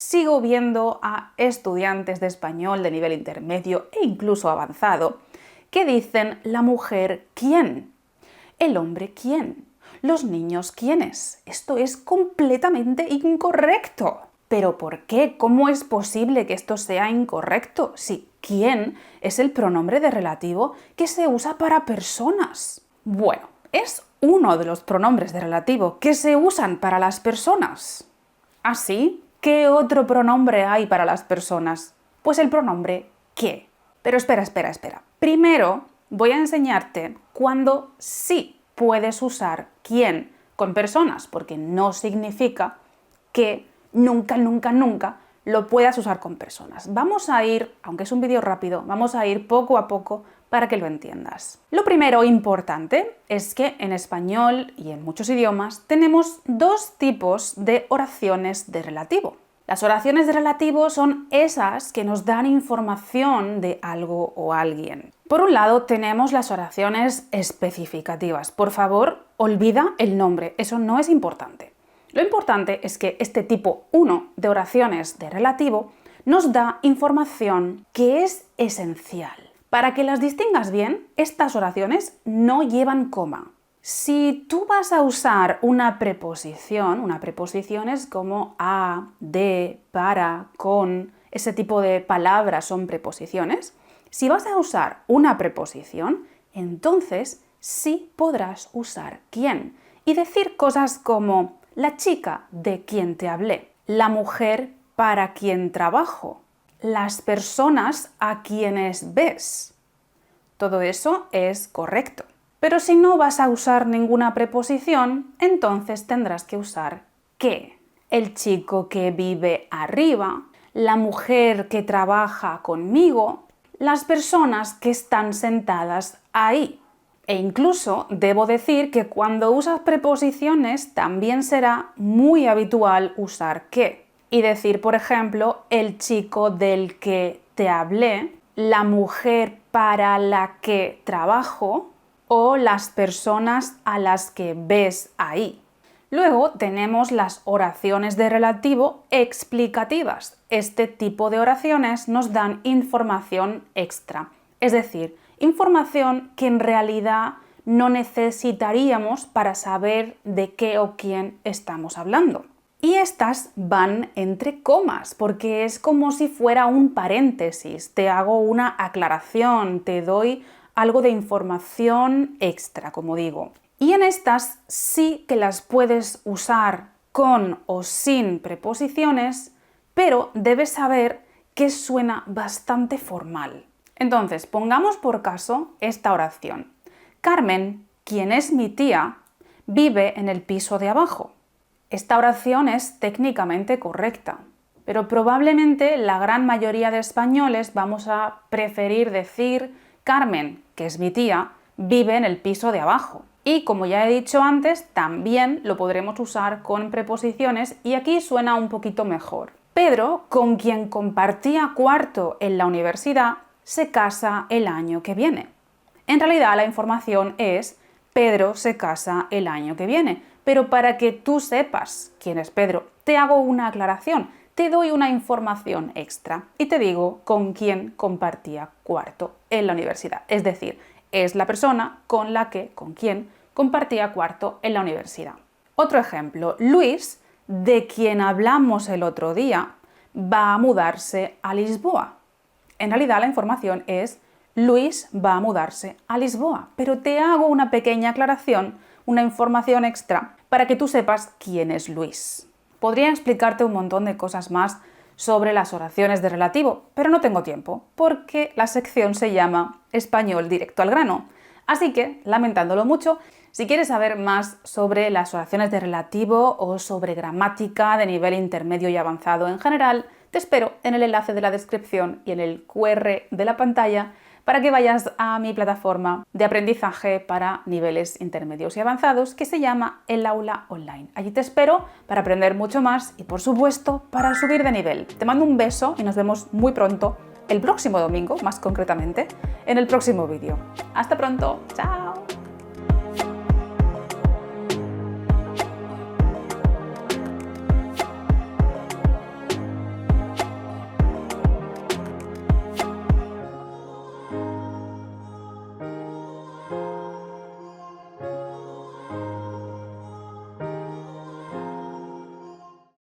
sigo viendo a estudiantes de español de nivel intermedio e incluso avanzado que dicen la mujer ¿quién? El hombre ¿quién? Los niños ¿quiénes? Esto es completamente incorrecto. ¿Pero por qué? ¿Cómo es posible que esto sea incorrecto? Si ¿quién? Es el pronombre de relativo que se usa para personas. Bueno, es uno de los pronombres de relativo que se usan para las personas. ¿Así? ¿Qué otro pronombre hay para las personas? Pues el pronombre que. Pero espera. Primero voy a enseñarte cuándo sí puedes usar quién con personas, porque no significa que nunca lo puedas usar con personas. Vamos a ir, aunque es un vídeo rápido, vamos a ir poco a poco para que lo entiendas. Lo primero importante es que en español y en muchos idiomas tenemos dos tipos de oraciones de relativo. Las oraciones de relativo son esas que nos dan información de algo o alguien. Por un lado tenemos las oraciones especificativas. Por favor, olvida el nombre, eso no es importante. Lo importante es que este tipo 1 de oraciones de relativo nos da información que es esencial. Para que las distingas bien, estas oraciones no llevan coma. Si tú vas a usar una preposición es como a, de, para, con, ese tipo de palabras son preposiciones. Si vas a usar una preposición, entonces sí podrás usar quién y decir cosas como la chica de quien te hablé, la mujer para quien trabajo, las personas a quienes ves. Todo eso es correcto. Pero si no vas a usar ninguna preposición, entonces tendrás que usar que. El chico que vive arriba, la mujer que trabaja conmigo, las personas que están sentadas ahí. E incluso debo decir que cuando usas preposiciones también será muy habitual usar que. Y decir, por ejemplo, el chico del que te hablé, la mujer para la que trabajo o las personas a las que ves ahí. Luego tenemos las oraciones de relativo explicativas. Este tipo de oraciones nos dan información extra, es decir, información que en realidad no necesitaríamos para saber de qué o quién estamos hablando. Y estas van entre comas, porque es como si fuera un paréntesis. Te hago una aclaración, te doy algo de información extra, como digo. Y en estas sí que las puedes usar con o sin preposiciones, pero debes saber que suena bastante formal. Entonces, pongamos por caso esta oración. Carmen, quien es mi tía, vive en el piso de abajo. Esta oración es técnicamente correcta, pero probablemente la gran mayoría de españoles vamos a preferir decir Carmen, que es mi tía, vive en el piso de abajo. Y como ya he dicho antes, también lo podremos usar con preposiciones y aquí suena un poquito mejor. Pedro, con quien compartía cuarto en la universidad, se casa el año que viene. En realidad la información es Pedro se casa el año que viene, pero para que tú sepas quién es Pedro, te hago una aclaración, te doy una información extra y te digo con quién compartía cuarto en la universidad. Es decir, es la persona con quien compartía cuarto en la universidad. Otro ejemplo, Luis, de quien hablamos el otro día, va a mudarse a Lisboa. En realidad la información es Luis va a mudarse a Lisboa, pero te hago una pequeña aclaración, una información extra, para que tú sepas quién es Luis. Podría explicarte un montón de cosas más sobre las oraciones de relativo, pero no tengo tiempo, porque la sección se llama Español directo al grano. Así que, lamentándolo mucho, si quieres saber más sobre las oraciones de relativo o sobre gramática de nivel intermedio y avanzado en general, te espero en el enlace de la descripción y en el QR de la pantalla para que vayas a mi plataforma de aprendizaje para niveles intermedios y avanzados que se llama El Aula Online. Allí te espero para aprender mucho más y, por supuesto, para subir de nivel. Te mando un beso y nos vemos muy pronto, el próximo domingo, más concretamente, en el próximo vídeo. ¡Hasta pronto! ¡Chao!